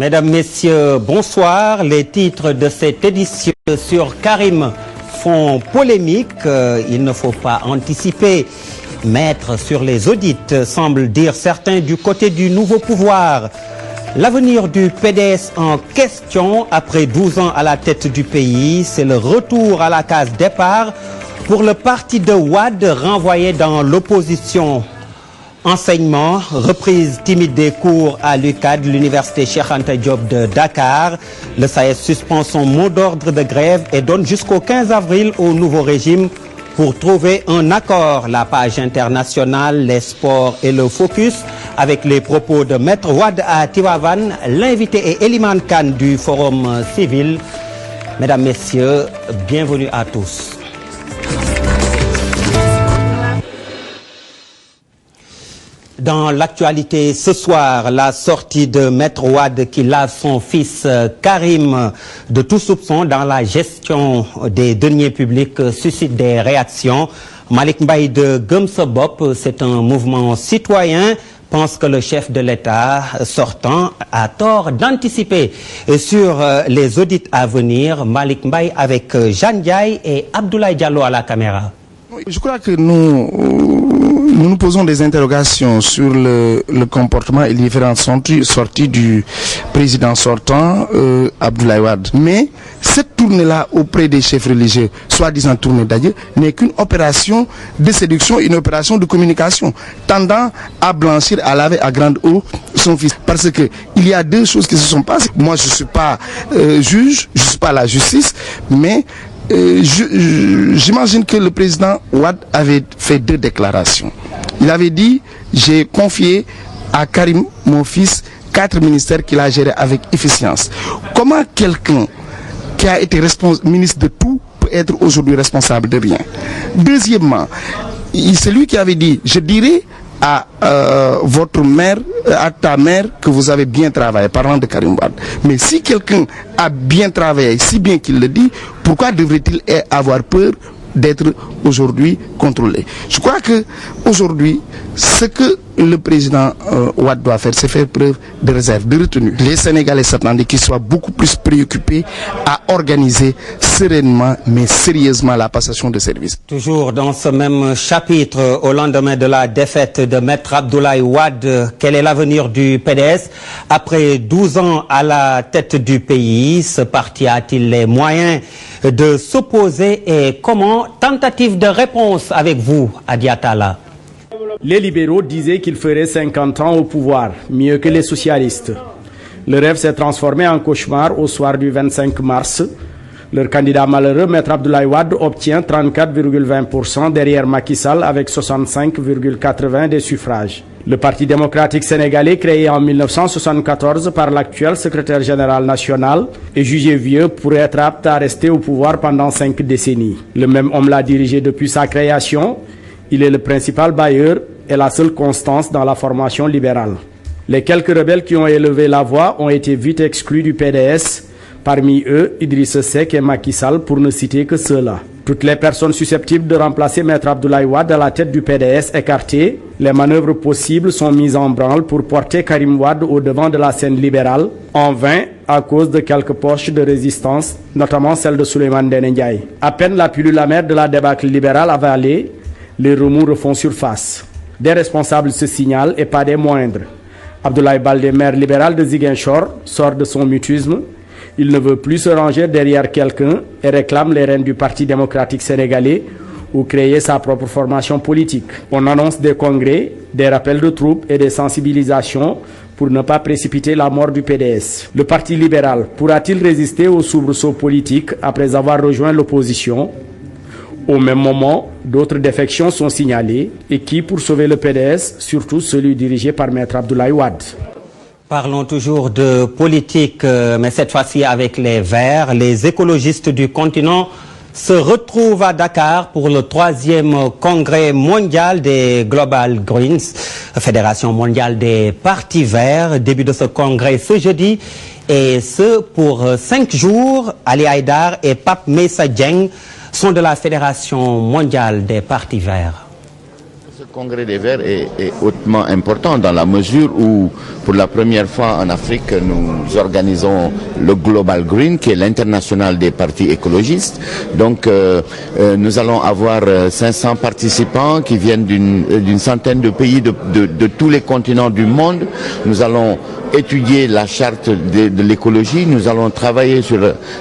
Mesdames, Messieurs, bonsoir. Les titres de cette édition sur Karim font polémique. Il ne faut pas anticiper. Maître sur les audits, semble dire certains du côté du nouveau pouvoir. L'avenir du PDS en question après 12 ans à la tête du pays, c'est le retour à la case départ pour le parti de Wade renvoyé dans l'opposition. Enseignement, reprise timide des cours à l'UCAD, l'université Cheikh Anta Diop de Dakar. Le SAES suspend son mot d'ordre de grève et donne jusqu'au 15 avril au nouveau régime pour trouver un accord. La page internationale, les sports et le focus avec les propos de Maître Wade à Tivaouane. L'invité est Eliman Khan du Forum civil. Mesdames, Messieurs, bienvenue à tous. Dans l'actualité ce soir, la sortie de Maître Wade qui lave son fils Karim de tout soupçon dans la gestion des deniers publics suscite des réactions. Malick Mbaye de Gëm Sa Bopp, c'est un mouvement citoyen, pense que le chef de l'État sortant a tort d'anticiper sur les audits à venir. Malick Mbaye avec Jeanne Diaye et Abdoulaye Diallo à la caméra. Je crois que nous posons des interrogations sur le comportement et les différentes sorties du président sortant, Abdoulaye Wade. Mais cette tournée-là auprès des chefs religieux, soi-disant tournée d'adieu, n'est qu'une opération de séduction, une opération de communication, tendant à blanchir, à laver à grande eau son fils. Parce que il y a deux choses qui se sont passées. Moi, je ne suis pas juge, je ne suis pas la justice, mais j'imagine que le président Wade avait fait deux déclarations. Il avait dit, j'ai confié à Karim, mon fils, 4 ministères qu'il a gérés avec efficience. Comment quelqu'un qui a été ministre de tout peut être aujourd'hui responsable de rien? Deuxièmement, c'est lui qui avait dit, je dirai à votre mère, à ta mère, que vous avez bien travaillé, parlant de Karim Wade. Mais si quelqu'un a bien travaillé, si bien qu'il le dit, pourquoi devrait-il avoir peur d'être aujourd'hui contrôlé? Je crois que aujourd'hui, ce que le président Wade doit faire, c'est faire preuve de réserve, de retenue. Les Sénégalais s'attendaient qu'ils soient beaucoup plus préoccupés à organiser sereinement, mais sérieusement la passation de service. Toujours dans ce même chapitre, au lendemain de la défaite de Maître Abdoulaye Wade, quel est l'avenir du PDS? Après 12 ans à la tête du pays, ce parti a-t-il les moyens de s'opposer et comment? Tentative de réponse avec vous, Adi Atala. Les libéraux disaient qu'ils feraient 50 ans au pouvoir, mieux que les socialistes. Le rêve s'est transformé en cauchemar au soir du 25 mars. Leur candidat malheureux, Maître Abdoulaye Wade, obtient 34,20% derrière Macky Sall avec 65,80% des suffrages. Le Parti démocratique sénégalais, créé en 1974 par l'actuel secrétaire général national, est jugé vieux pour être apte à rester au pouvoir pendant 5 décennies. Le même homme l'a dirigé depuis sa création. Il est le principal bailleur et la seule constance dans la formation libérale. Les quelques rebelles qui ont élevé la voix ont été vite exclus du PDS, parmi eux Idrissa Seck et Macky Sall pour ne citer que ceux-là. Toutes les personnes susceptibles de remplacer Maître Abdoulaye Wade à la tête du PDS écartées, les manœuvres possibles sont mises en branle pour porter Karim Wade au devant de la scène libérale, en vain à cause de quelques poches de résistance, notamment celle de Souleymane Ndéné Ndiaye. À peine la pilule amère de la débâcle libérale avalée, les remous refont surface. Des responsables se signalent et pas des moindres. Abdoulaye Baldé, maire libéral de Ziguinchor, sort de son mutisme. Il ne veut plus se ranger derrière quelqu'un et réclame les rênes du Parti démocratique sénégalais ou créer sa propre formation politique. On annonce des congrès, des rappels de troupes et des sensibilisations pour ne pas précipiter la mort du PDS. Le Parti libéral pourra-t-il résister aux soubresauts politiques après avoir rejoint l'opposition? Au même moment, d'autres défections sont signalées et qui, pour sauver le PDS, surtout celui dirigé par Maître Abdoulaye Wade. Parlons toujours de politique, mais cette fois-ci avec les Verts. Les écologistes du continent se retrouvent à Dakar pour le 3e congrès mondial des Global Greens, Fédération mondiale des partis verts. Début de ce congrès ce jeudi et ce pour 5 jours. Ali Haïdar et Pape Messa Dieng sont de la Fédération mondiale des partis verts. Ce congrès des Verts est hautement important dans la mesure où, pour la première fois en Afrique, nous organisons le Global Green, qui est l'international des partis écologistes. Donc, nous allons avoir 500 participants qui viennent d'une centaine de pays de tous les continents du monde. Nous allons étudier la charte de l'écologie. Nous allons travailler sur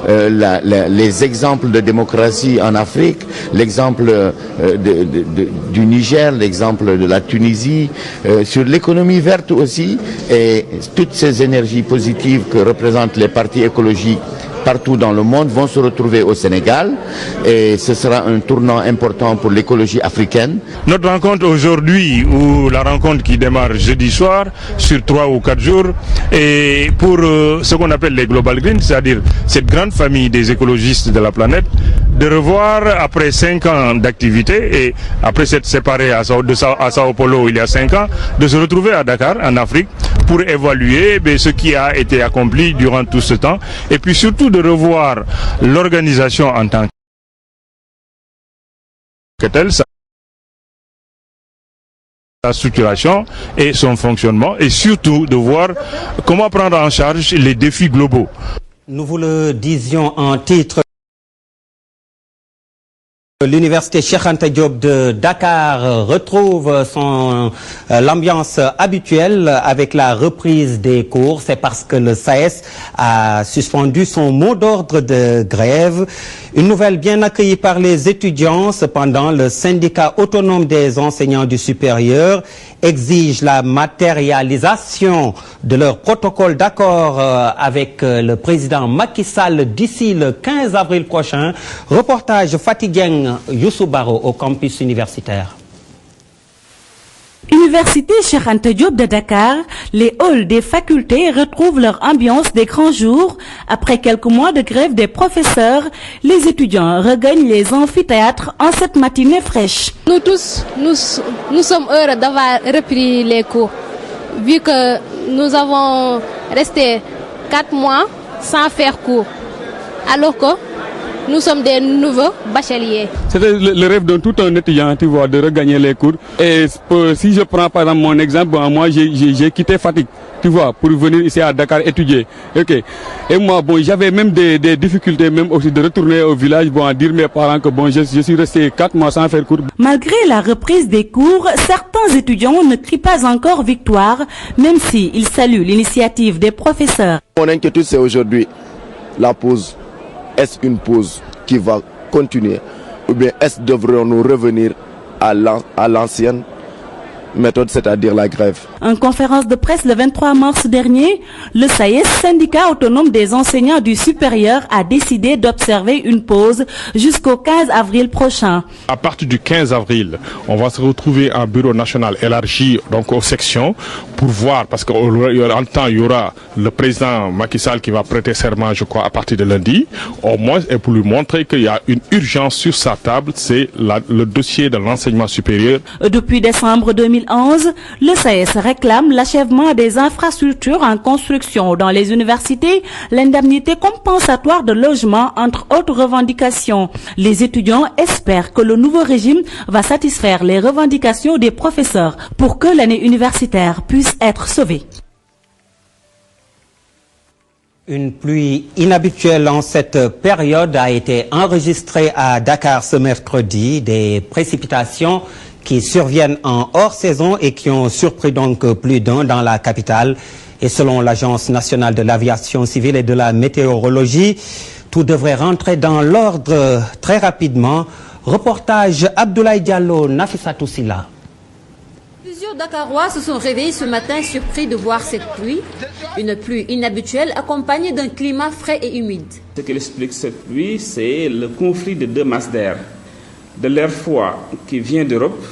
les exemples de démocratie en Afrique, l'exemple du Niger, l'exemple de la Tunisie, sur l'économie verte aussi, et toutes ces énergies positives que représentent les partis écologiques partout dans le monde vont se retrouver au Sénégal, et ce sera un tournant important pour l'écologie africaine. Notre rencontre aujourd'hui, ou la rencontre qui démarre jeudi soir sur 3 ou 4 jours, et pour ce qu'on appelle les Global Green, c'est-à-dire cette grande famille des écologistes de la planète, de revoir après 5 ans d'activité et après s'être séparés à Sao Paulo il y a 5 ans, de se retrouver à Dakar, en Afrique, pour évaluer ce qui a été accompli durant tout ce temps, et puis surtout de revoir l'organisation en tant que telle, sa structuration et son fonctionnement, et surtout de voir comment prendre en charge les défis globaux. Nous vous le disions en titre. L'université Cheikh Anta Diop de Dakar retrouve l'ambiance habituelle avec la reprise des cours. C'est parce que le SAES a suspendu son mot d'ordre de grève. Une nouvelle bien accueillie par les étudiants. Cependant, le syndicat autonome des enseignants du supérieur exige la matérialisation de leur protocole d'accord avec le président Macky Sall d'ici le 15 avril prochain. Reportage fatiguant Youssou Baro au campus universitaire. Université Cheikh Anta Diop de Dakar, les halls des facultés retrouvent leur ambiance des grands jours. Après quelques mois de grève des professeurs, les étudiants regagnent les amphithéâtres en cette matinée fraîche. Nous tous, nous sommes heureux d'avoir repris les cours, vu que nous avons resté 4 mois sans faire cours, alors que nous sommes des nouveaux bacheliers. C'était le rêve de tout un étudiant, tu vois, de regagner les cours. Et si je prends par exemple mon exemple, moi j'ai quitté Fatick, tu vois, pour venir ici à Dakar étudier. Okay. Et moi, j'avais même des difficultés même aussi de retourner au village, à dire à mes parents que je suis resté 4 mois sans faire cours. Malgré la reprise des cours, certains étudiants ne crient pas encore victoire, même s'ils saluent l'initiative des professeurs. Mon inquiétude, c'est aujourd'hui la pause. Est-ce une pause qui va continuer, ou bien est-ce devrons-nous revenir à l'ancienne méthode, c'est-à-dire la grève? En conférence de presse le 23 mars dernier, le SAES, syndicat autonome des enseignants du supérieur, a décidé d'observer une pause jusqu'au 15 avril prochain. À partir du 15 avril, on va se retrouver en bureau national élargi, donc aux sections, pour voir, parce qu'en temps, il y aura le président Macky Sall qui va prêter serment, je crois, à partir de lundi, au moins, et pour lui montrer qu'il y a une urgence sur sa table, c'est le dossier de l'enseignement supérieur. Depuis décembre 2011, le SAES réclame l'achèvement des infrastructures en construction dans les universités, l'indemnité compensatoire de logement, entre autres revendications. Les étudiants espèrent que le nouveau régime va satisfaire les revendications des professeurs pour que l'année universitaire puisse être sauvée. Une pluie inhabituelle en cette période a été enregistrée à Dakar ce mercredi. Des précipitations qui surviennent en hors-saison et qui ont surpris donc plus d'un dans la capitale. Et selon l'Agence nationale de l'aviation civile et de la météorologie, tout devrait rentrer dans l'ordre très rapidement. Reportage Abdoulaye Diallo, Nafissatou Silla. Plusieurs Dakarois se sont réveillés ce matin surpris de voir cette pluie. Une pluie inhabituelle accompagnée d'un climat frais et humide. Ce qui explique cette pluie, c'est le conflit de deux masses d'air. De l'air froid qui vient d'Europe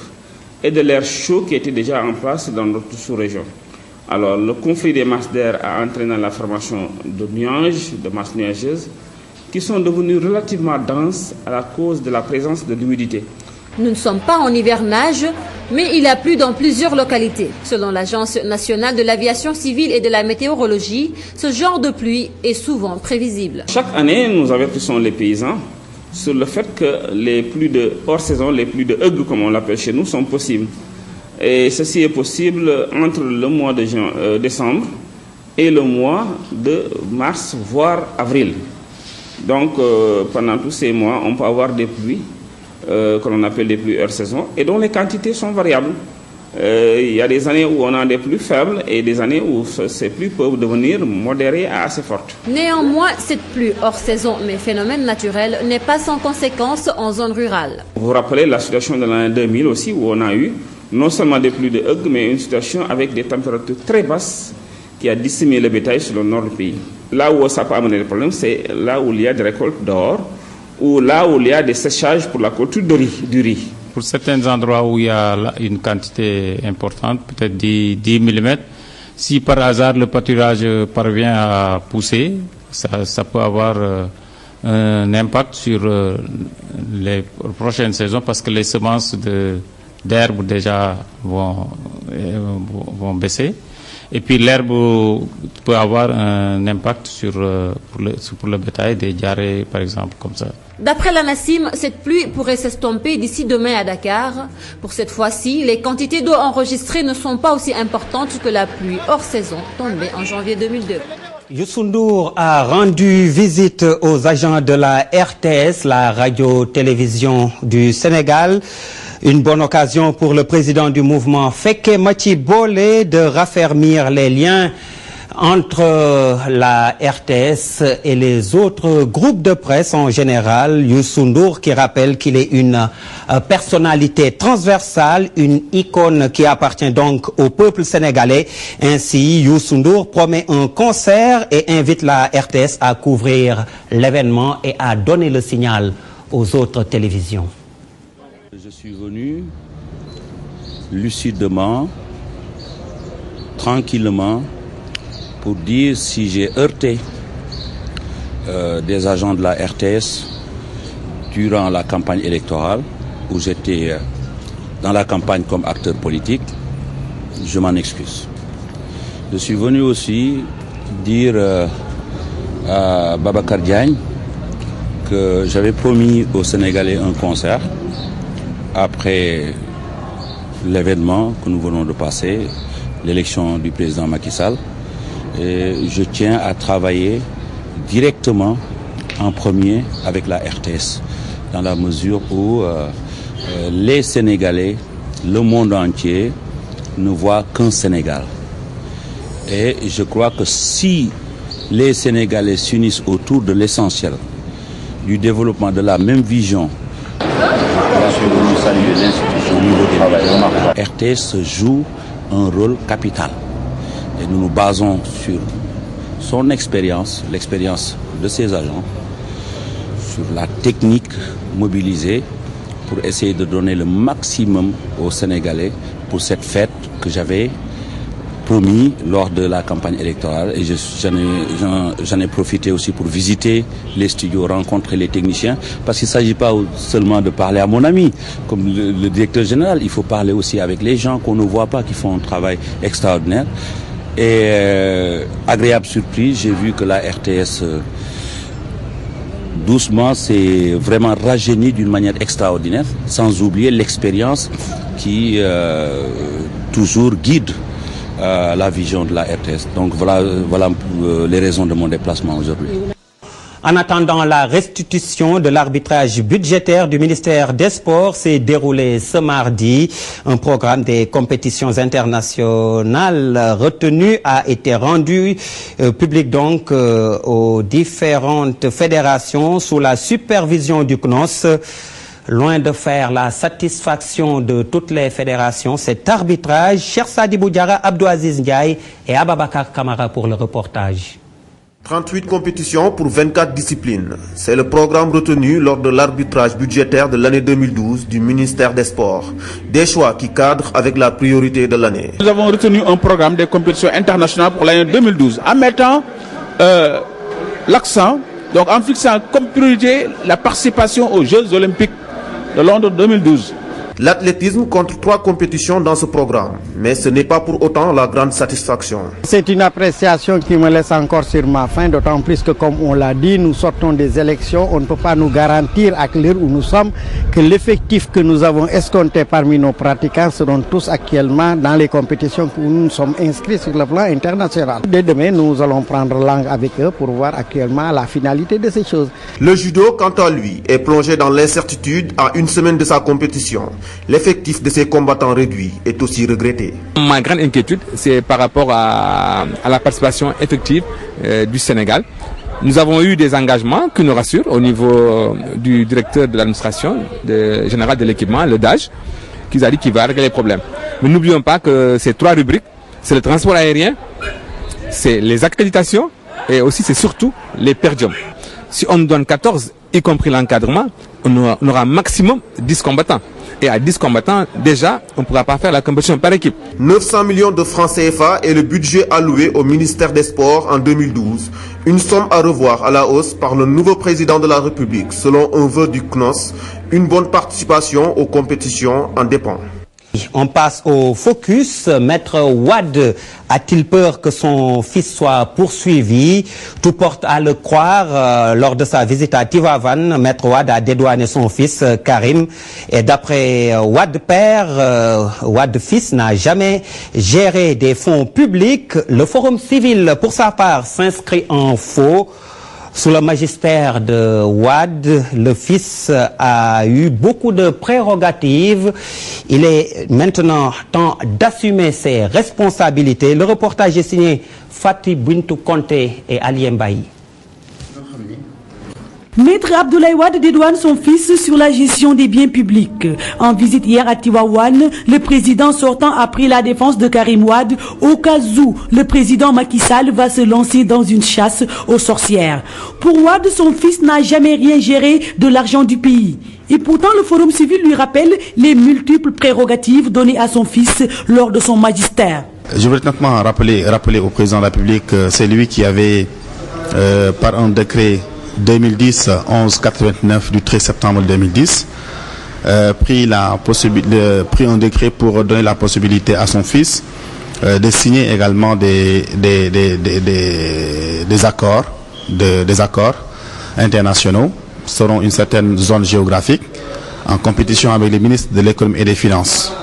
et de l'air chaud qui était déjà en place dans notre sous-région. Alors, le conflit des masses d'air a entraîné la formation de nuages, de masses nuageuses, qui sont devenues relativement denses à la cause de la présence de l'humidité. Nous ne sommes pas en hivernage, mais il a plu dans plusieurs localités. Selon l'Agence nationale de l'aviation civile et de la météorologie, ce genre de pluie est souvent prévisible. Chaque année, nous avertissons les paysans sur le fait que les pluies de hors-saison, les pluies de hugg, comme on l'appelle chez nous, sont possibles. Et ceci est possible entre le mois de décembre et le mois de mars, voire avril. Donc, pendant tous ces mois, on peut avoir des pluies que l'on appelle des pluies hors saison et dont les quantités sont variables. Il y a des années où on a des pluies faibles et des années où ces pluies peuvent devenir modérées à assez fortes. Néanmoins, cette pluie hors saison, mais phénomène naturel, n'est pas sans conséquences en zone rurale. Vous vous rappelez la situation de l'année 2000 aussi, où on a eu non seulement des pluies de hughes, mais une situation avec des températures très basses qui a décimé le bétail sur le nord du pays. Là où ça peut amener des problèmes, c'est là où il y a des récoltes d'or ou là où il y a des séchages pour la culture du riz. Pour certains endroits où il y a une quantité importante, peut-être 10 mm, si par hasard le pâturage parvient à pousser, ça peut avoir un impact sur les prochaines saisons parce que les semences d'herbes déjà vont baisser. Et puis l'herbe peut avoir un impact pour le bétail, des diarrhées par exemple, comme ça. D'après l'ANACIM, cette pluie pourrait s'estomper d'ici demain à Dakar. Pour cette fois-ci, les quantités d'eau enregistrées ne sont pas aussi importantes que la pluie hors saison tombée en janvier 2002. Youssou Ndour a rendu visite aux agents de la RTS, la radio-télévision du Sénégal. Une bonne occasion pour le président du mouvement Fekke Mathi Bolé de raffermir les liens entre la RTS et les autres groupes de presse en général. Youssou Ndour qui rappelle qu'il est une personnalité transversale, une icône qui appartient donc au peuple sénégalais. Ainsi, Youssou Ndour promet un concert et invite la RTS à couvrir l'événement et à donner le signal aux autres télévisions. Je suis venu lucidement, tranquillement, pour dire si j'ai heurté des agents de la RTS durant la campagne électorale, où j'étais dans la campagne comme acteur politique, je m'en excuse. Je suis venu aussi dire à Babacar Diagne que j'avais promis aux Sénégalais un concert après l'événement que nous venons de passer, l'élection du président Macky Sall. Et je tiens à travailler directement en premier avec la RTS, dans la mesure où les Sénégalais, le monde entier, ne voient qu'un Sénégal. Et je crois que si les Sénégalais s'unissent autour de l'essentiel, du développement de la même vision, RTS joue un rôle capital. Et nous nous basons sur son expérience, l'expérience de ses agents, sur la technique mobilisée pour essayer de donner le maximum aux Sénégalais pour cette fête que j'avais promis lors de la campagne électorale. Et j'en ai profité aussi pour visiter les studios, rencontrer les techniciens, parce qu'il ne s'agit pas seulement de parler à mon ami, comme le directeur général, il faut parler aussi avec les gens qu'on ne voit pas, qui font un travail extraordinaire. Et agréable surprise, j'ai vu que la RTS doucement s'est vraiment rajeunie d'une manière extraordinaire, sans oublier l'expérience qui toujours guide la vision de la RTS. Donc voilà les raisons de mon déplacement aujourd'hui. En attendant, la restitution de l'arbitrage budgétaire du ministère des Sports s'est déroulée ce mardi. Un programme des compétitions internationales retenues a été rendu public donc aux différentes fédérations sous la supervision du CNOS. Loin de faire la satisfaction de toutes les fédérations, cet arbitrage, Cheikh Sadibou Diarra, Abdou Aziz Ndiaye et Ababakar Kamara pour le reportage. 38 compétitions pour 24 disciplines. C'est le programme retenu lors de l'arbitrage budgétaire de l'année 2012 du ministère des Sports. Des choix qui cadrent avec la priorité de l'année. Nous avons retenu un programme des compétitions internationales pour l'année 2012 en mettant l'accent, donc en fixant comme priorité la participation aux Jeux Olympiques de Londres 2012. L'athlétisme compte 3 compétitions dans ce programme, mais ce n'est pas pour autant la grande satisfaction. C'est une appréciation qui me laisse encore sur ma faim, d'autant plus que, comme on l'a dit, nous sortons des élections. On ne peut pas nous garantir à l'heure où nous sommes que l'effectif que nous avons escompté parmi nos pratiquants seront tous actuellement dans les compétitions où nous sommes inscrits sur le plan international. Dès demain, nous allons prendre langue avec eux pour voir actuellement la finalité de ces choses. Le judo, quant à lui, est plongé dans l'incertitude à une semaine de sa compétition. L'effectif de ses combattants réduits est aussi regretté. Ma grande inquiétude, c'est par rapport à la participation effective du Sénégal. Nous avons eu des engagements qui nous rassurent au niveau du directeur de l'administration générale de l'équipement, le DAGE, qui a dit qu'il va régler les problèmes. Mais n'oublions pas que ces 3 rubriques, c'est le transport aérien, c'est les accréditations et aussi c'est surtout les perdiums. Si on nous donne 14, y compris l'encadrement, on aura maximum 10 combattants. Et à 10 combattants, déjà, on ne pourra pas faire la compétition par équipe. 900 millions de francs CFA est le budget alloué au ministère des Sports en 2012. Une somme à revoir à la hausse par le nouveau président de la République. Selon un vœu du CNOS, une bonne participation aux compétitions en dépend. On passe au focus. Maître Wade a-t-il peur que son fils soit poursuivi? Tout porte à le croire. Lors de sa visite à Tivaouane, Maître Wade a dédouané son fils Karim. Et d'après Wade père, Wade fils n'a jamais géré des fonds publics. Le Forum civil, pour sa part, s'inscrit en faux. Sous le magistère de Wade, le fils a eu beaucoup de prérogatives. Il est maintenant temps d'assumer ses responsabilités. Le reportage est signé Fatih Bintou Conté et Ali Mbaye. Maître Abdoulaye Wade dédouane son fils sur la gestion des biens publics. En visite hier à Tivaouane, le président sortant a pris la défense de Karim Wade au cas où le président Macky Sall va se lancer dans une chasse aux sorcières. Pour Wade, son fils n'a jamais rien géré de l'argent du pays. Et pourtant, le Forum civil lui rappelle les multiples prérogatives données à son fils lors de son magistère. Je veux simplement rappeler au président de la République que c'est lui qui avait, par un décret 2010-1189 du 13 septembre 2010, pris un décret pour donner la possibilité à son fils de signer également des accords internationaux selon une certaine zone géographique en compétition avec les ministres de l'économie et des finances,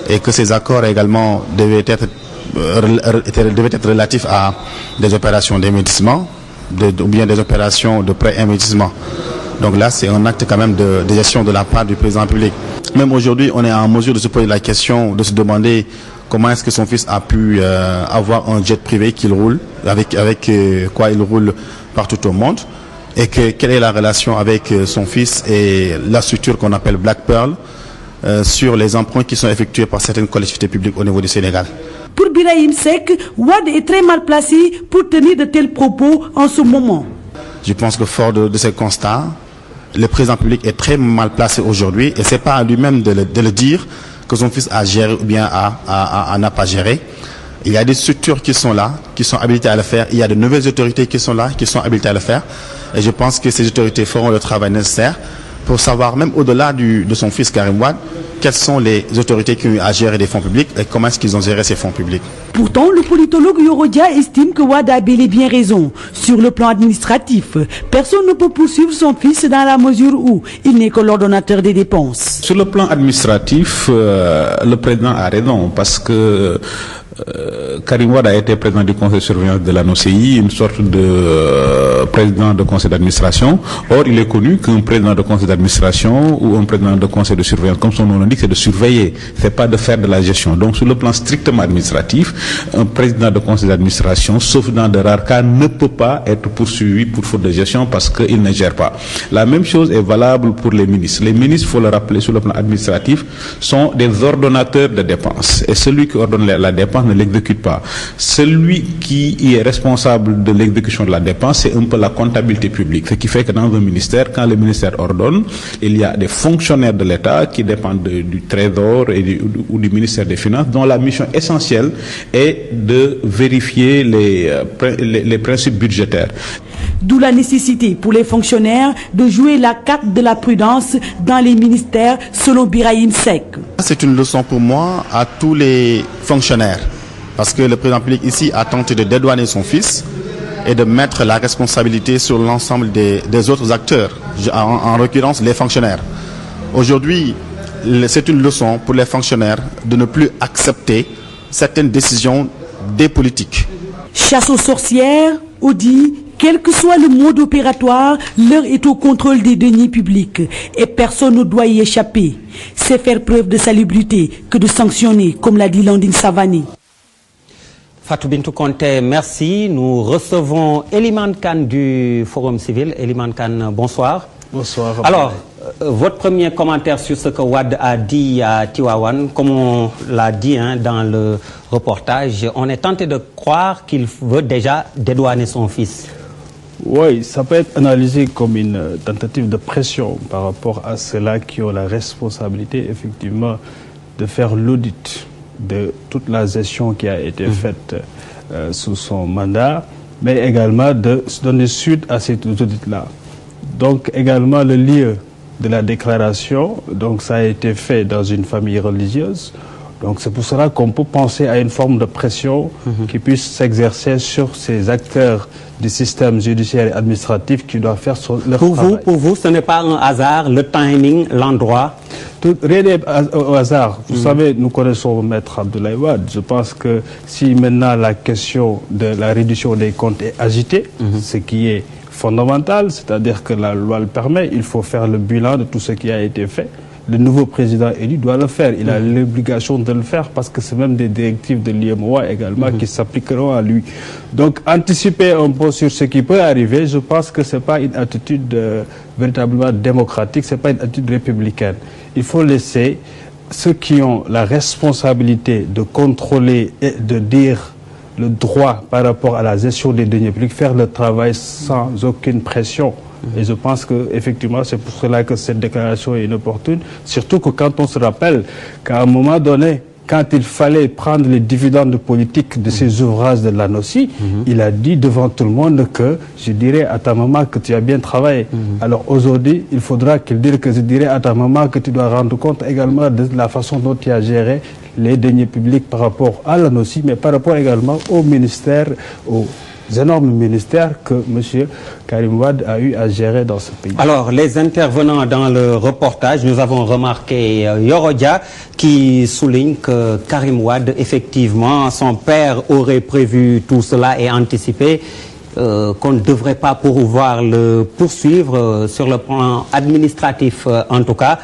et que ces accords également devaient être relatifs à des opérations d'investissement ou bien des opérations de pré-investissement. Donc là, c'est un acte quand même de gestion de la part du président de la République. Même aujourd'hui, on est en mesure de se poser la question, de se demander comment est-ce que son fils a pu avoir un jet privé qu'il roule, avec quoi il roule partout au monde, et quelle est la relation avec son fils et la structure qu'on appelle Black Pearl sur les emprunts qui sont effectués par certaines collectivités publiques au niveau du Sénégal. Pour Birahim Seck, Wade est très mal placé pour tenir de tels propos en ce moment. Je pense que fort de ce constat, le président public est très mal placé aujourd'hui, et c'est pas à lui-même de le dire que son fils a géré ou bien n'a pas géré. Il y a des structures qui sont là, qui sont habilitées à le faire. Il y a de nouvelles autorités qui sont là, qui sont habilitées à le faire. Et je pense que ces autorités feront le travail nécessaire pour savoir, même au-delà de son fils Karim Wade, quelles sont les autorités qui ont eu à gérer des fonds publics et comment est-ce qu'ils ont géré ces fonds publics. Pourtant, le politologue Yorodia estime que Wade a bel et bien raison. Sur le plan administratif, personne ne peut poursuivre son fils dans la mesure où il n'est que l'ordonnateur des dépenses. Sur le plan administratif, le président a raison, parce que Karim Wade a été président du conseil de surveillance de l'ANOCI, une sorte de président de conseil d'administration. Or, il est connu qu'un président de conseil d'administration ou un président de conseil de surveillance, comme son nom l'indique, c'est de surveiller, c'est pas de faire de la gestion. Donc, sur le plan strictement administratif, un président de conseil d'administration, sauf dans de rares cas, ne peut pas être poursuivi pour faute de gestion parce qu'il ne gère pas. La même chose est valable pour les ministres. Les ministres, il faut le rappeler, sur le plan administratif, sont des ordonnateurs de dépenses. Et celui qui ordonne la dépense ne l'exécute pas. Celui qui est responsable de l'exécution de la dépense, c'est un peu la comptabilité publique. Ce qui fait que dans un ministère, quand le ministère ordonne, il y a des fonctionnaires de l'État qui dépendent du Trésor ou du ministère des Finances, dont la mission essentielle est de vérifier les principes budgétaires. D'où la nécessité pour les fonctionnaires de jouer la carte de la prudence dans les ministères, selon Birahim Seck. C'est une leçon pour moi à tous les fonctionnaires, parce que le président public ici a tenté de dédouaner son fils et de mettre la responsabilité sur l'ensemble des autres acteurs, en l'occurrence les fonctionnaires. Aujourd'hui, c'est une leçon pour les fonctionnaires de ne plus accepter certaines décisions des politiques. Chasse aux sorcières, Audi, quel que soit le mode opératoire, l'heure est au contrôle des deniers publics et personne ne doit y échapper. C'est faire preuve de salubrité que de sanctionner, comme l'a dit Landing Savané. Fatou Bintou Conté, merci. Nous recevons Eliman Khan du Forum Civil. Eliman Khan, bonsoir. Bonsoir. Alors, votre premier commentaire sur ce que Wade a dit à Tivaouane, comme on l'a dit dans le reportage, on est tenté de croire qu'il veut déjà dédouaner son fils. Oui, ça peut être analysé comme une tentative de pression par rapport à ceux-là qui ont la responsabilité, effectivement, de faire l'audit de toute la gestion qui a été faite sous son mandat, mais également de donner suite à ces audits-là. Donc, également, le lieu de la déclaration, donc ça a été fait dans une famille religieuse. Donc c'est pour cela qu'on peut penser à une forme de pression qui puisse s'exercer sur ces acteurs du système judiciaire et administratif qui doivent faire leur travail. Pour vous, ce n'est pas un hasard, le timing, l'endroit? Rien n'est au hasard. Vous savez, nous connaissons Maître Abdoulaye Wade. Je pense que si maintenant la question de la réduction des comptes est agitée, ce qui est fondamental, c'est-à-dire que la loi le permet, il faut faire le bilan de tout ce qui a été fait. Le nouveau président élu doit le faire. Il a l'obligation de le faire parce que c'est même des directives de l'IMOA également qui s'appliqueront à lui. Donc, anticiper un peu sur ce qui peut arriver, je pense que ce n'est pas une attitude véritablement démocratique, ce n'est pas une attitude républicaine. Il faut laisser ceux qui ont la responsabilité de contrôler et de dire le droit par rapport à la gestion des deniers publics, faire le travail sans aucune pression. Et je pense qu'effectivement, c'est pour cela que cette déclaration est inopportune. Surtout que quand on se rappelle qu'à un moment donné, quand il fallait prendre les dividendes politiques de ces ouvrages de l'ANOCI, il a dit devant tout le monde que je dirais à ta maman que tu as bien travaillé. Alors aujourd'hui, il faudra qu'il dise que je dirais à ta maman que tu dois rendre compte également de la façon dont tu as géré les deniers publics par rapport à l'ANOCI, mais par rapport également au ministère, aux énormes ministères que M. Karim Wade a eu à gérer dans ce pays. Alors, les intervenants dans le reportage, nous avons remarqué Yorodia qui souligne que Karim Wade, effectivement, son père aurait prévu tout cela et anticipé qu'on ne devrait pas pouvoir le poursuivre sur le plan administratif en tout cas,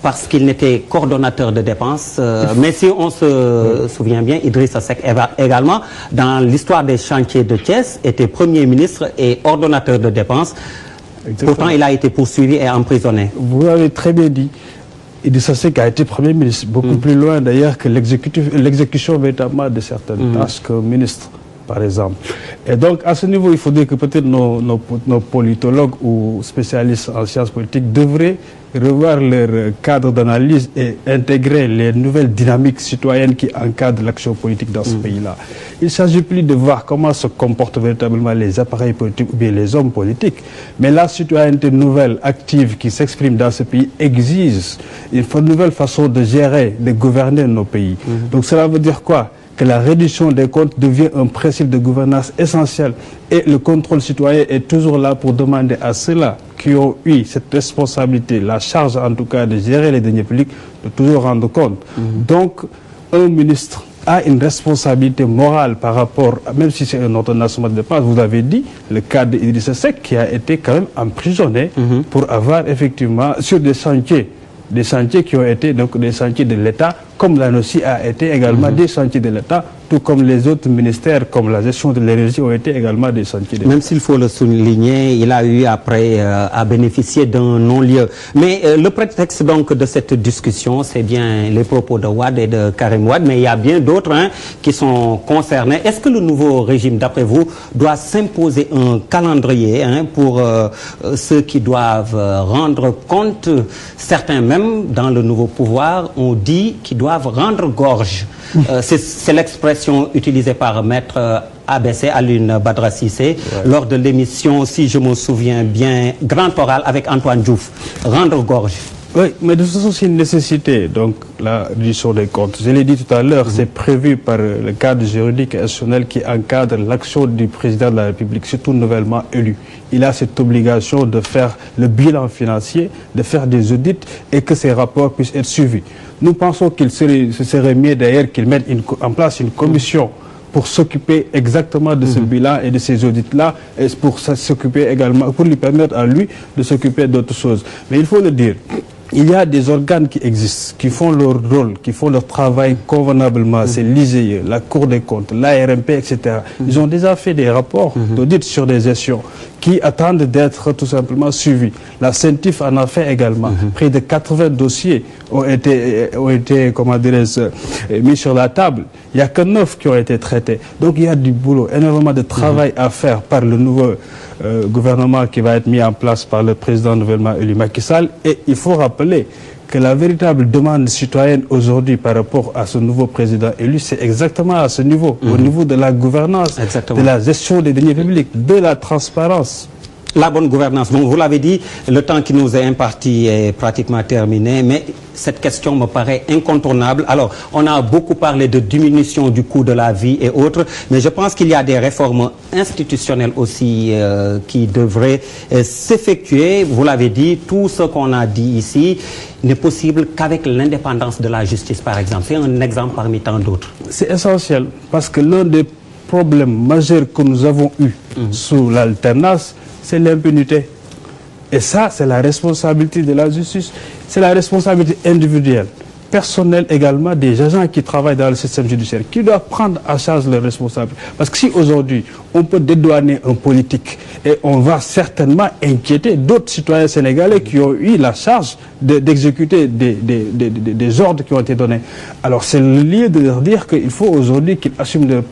parce qu'il n'était coordonnateur de dépenses. Mais si on se souvient bien, Idrissa Seck également, dans l'histoire des chantiers de Thiès, était Premier ministre et ordonnateur de dépenses. Exactement. Pourtant, il a été poursuivi et emprisonné. Vous avez très bien dit. Idrissa Seck a été Premier ministre, beaucoup plus loin d'ailleurs que l'exécution véritablement de certaines tâches que ministre, par exemple. Et donc, à ce niveau, il faut dire que peut-être nos politologues ou spécialistes en sciences politiques devraient revoir leur cadre d'analyse et intégrer les nouvelles dynamiques citoyennes qui encadrent l'action politique dans ce pays-là. Il ne s'agit plus de voir comment se comportent véritablement les appareils politiques ou bien les hommes politiques, mais la citoyenneté nouvelle, active, qui s'exprime dans ce pays exige une nouvelle façon de gérer, de gouverner nos pays. Donc cela veut dire quoi? Que la réduction des comptes devient un principe de gouvernance essentiel. Et le contrôle citoyen est toujours là pour demander à ceux-là qui ont eu cette responsabilité, la charge en tout cas de gérer les deniers publics, de toujours rendre compte. Donc, un ministre a une responsabilité morale par rapport, même si c'est un ordonnancement de dépenses, vous avez dit, le cas d'Idrissa Seck qui a été quand même emprisonné pour avoir effectivement, sur des chantiers qui ont été donc des chantiers de l'État, comme l'ANOCI a été également des chantiers de l'État tout comme les autres ministères, comme la gestion de l'énergie, ont été également des chantiers. Même s'il faut le souligner, il a eu après à bénéficier d'un non-lieu. Mais le prétexte donc de cette discussion, c'est bien les propos de Wade et de Karim Wade, mais il y a bien d'autres qui sont concernés. Est-ce que le nouveau régime, d'après vous, doit s'imposer un calendrier pour ceux qui doivent rendre compte? Certains même, dans le nouveau pouvoir, ont dit qu'ils doivent rendre gorge. C'est l'expression utilisée par Maître ABC, Alioune Badara Cissé, lors de l'émission, si je me souviens bien, Grand Oral avec Antoine Diouf. Rendre gorge. Oui, mais de toute façon, c'est une nécessité, donc la réduction des comptes. Je l'ai dit tout à l'heure, c'est prévu par le cadre juridique et institutionnel qui encadre l'action du président de la République, surtout nouvellement élu. Il a cette obligation de faire le bilan financier, de faire des audits et que ces rapports puissent être suivis. Nous pensons qu'il serait mieux d'ailleurs qu'il mette en place une commission pour s'occuper exactement de ce bilan et de ces audits-là, et pour s'occuper également, pour lui permettre à lui de s'occuper d'autres choses. Mais il faut le dire, il y a des organes qui existent, qui font leur rôle, qui font leur travail convenablement. C'est l'IGE, la Cour des comptes, l'ARMP, etc. Ils ont déjà fait des rapports d'audit sur des gestions qui attendent d'être tout simplement suivis. La CENTIF en a fait également. Près de 80 dossiers ont été comment dirais-je, mis sur la table. Il n'y a que 9 qui ont été traités. Donc il y a du boulot, énormément de travail à faire par le nouveau gouvernement qui va être mis en place par le président nouvellement élu Macky Sall. Et il faut rappeler que la véritable demande citoyenne aujourd'hui par rapport à ce nouveau président élu, c'est exactement à ce niveau, au niveau de la gouvernance, de la gestion des deniers publics, de la transparence. La bonne gouvernance. Donc vous l'avez dit, le temps qui nous est imparti est pratiquement terminé, mais cette question me paraît incontournable. Alors, on a beaucoup parlé de diminution du coût de la vie et autres, mais je pense qu'il y a des réformes institutionnelles aussi qui devraient s'effectuer. Vous l'avez dit, tout ce qu'on a dit ici n'est possible qu'avec l'indépendance de la justice, par exemple. C'est un exemple parmi tant d'autres. C'est essentiel, parce que l'un des problèmes majeurs que nous avons eu sous l'alternance, c'est l'impunité. Et ça, c'est la responsabilité de la justice. C'est la responsabilité individuelle, personnelle également, des agents qui travaillent dans le système judiciaire, qui doivent prendre en charge leurs responsabilités. Parce que si aujourd'hui, on peut dédouaner un politique, et on va certainement inquiéter d'autres citoyens sénégalais qui ont eu la charge d'exécuter des ordres qui ont été donnés. Alors c'est le lieu de leur dire qu'il faut aujourd'hui qu'ils assument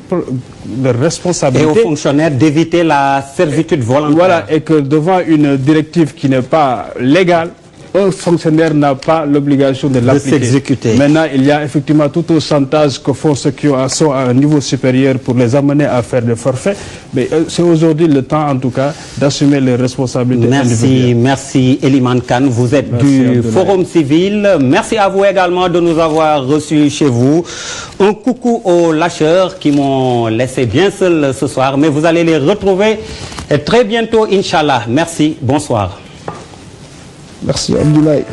leurs responsabilités. Et aux fonctionnaires d'éviter la servitude volontaire. Voilà, et que devant une directive qui n'est pas légale, un fonctionnaire n'a pas l'obligation de l'appliquer. Maintenant, il y a effectivement tout un chantage que font ceux qui sont à un niveau supérieur pour les amener à faire des forfaits. Mais c'est aujourd'hui le temps, en tout cas, d'assumer les responsabilités individuelles. Merci Eliman Kane. Vous êtes du Forum Civil. Merci à vous également de nous avoir reçus chez vous. Un coucou aux lâcheurs qui m'ont laissé bien seul ce soir, mais vous allez les retrouver très bientôt, Inch'Allah. Merci, bonsoir. Merci Abdoulaye.